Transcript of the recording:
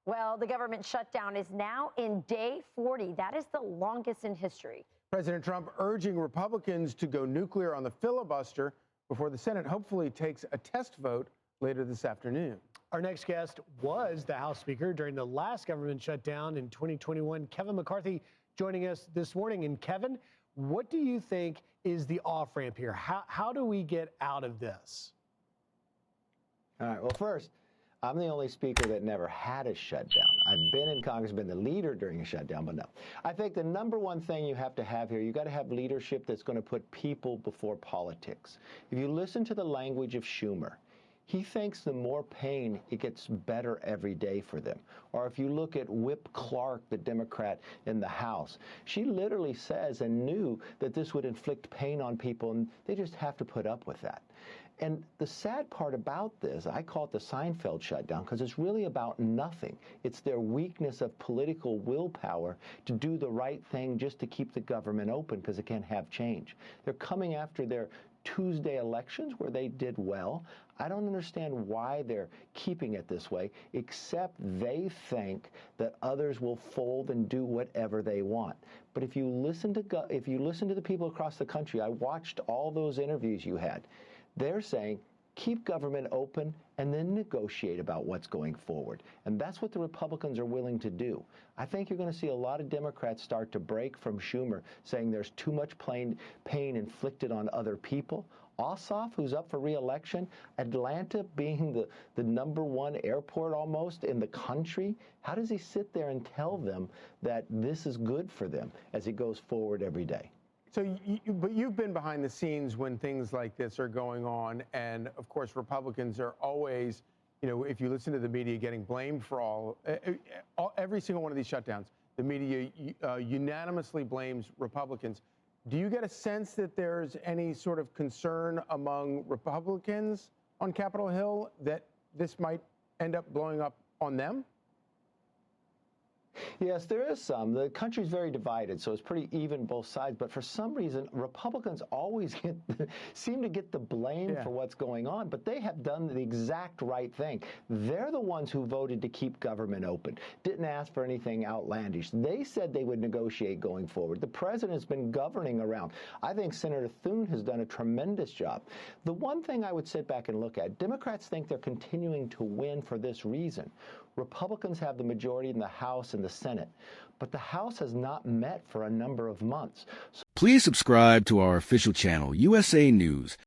Well, the government shutdown is now in day 40. That is the longest in history. President Trump urging Republicans to go nuclear on the filibuster before the Senate hopefully takes a test vote later this afternoon. Our next guest was the House Speaker during the last government shutdown in 2021. Kevin McCarthy joining us this morning. And Kevin, what do you think is the off-ramp here? How do we get out of this? All right. Well, first, I'm the only speaker that never had a shutdown. I've been in Congress, been the leader during a shutdown, but no. I think the number one thing you have to have here, you got to have leadership that's going to put people before politics. If you listen to the language of Schumer, he thinks the more pain, it gets better every day for them. Or if you look at Whip Clark, the Democrat in the House, she literally says and knew that this would inflict pain on people, and they just have to put up with that. And the sad part about this, I call it the Seinfeld shutdown, because it's really about nothing. It's their weakness of political willpower to do the right thing just to keep the government open because it can't have change. They're coming after their Tuesday elections where they did well. I don't understand why they're keeping it this way, except they think that others will fold and do whatever they want. But if you listen to the people across the country, I watched all those interviews you had. They're saying, keep government open and then negotiate about what's going forward. And that's what the Republicans are willing to do. I think you're going to see a lot of Democrats start to break from Schumer, saying there's too much pain inflicted on other people. Ossoff, who's up for re-election, Atlanta being the number one airport almost in the country, how does he sit there and tell them that this is good for them as he goes forward every day? So, but you've been behind the scenes when things like this are going on, and of course, Republicans are always, if you listen to the media, getting blamed for every single one of these shutdowns. The media unanimously blames Republicans. Do you get a sense that there's any sort of concern among Republicans on Capitol Hill that this might end up blowing up on them? Yes, there is some. The country's very divided, so it's pretty even both sides. But for some reason, Republicans always seem to get the blame for what's going on. But they have done the exact right thing. They're the ones who voted to keep government open, didn't ask for anything outlandish. They said they would negotiate going forward. The president's been governing around. I think Senator Thune has done a tremendous job. The one thing I would sit back and look at, Democrats think they're continuing to win for this reason. Republicans have the majority in the House and the Senate, but the House has not met for a number of months. Please subscribe to our official channel, USA News,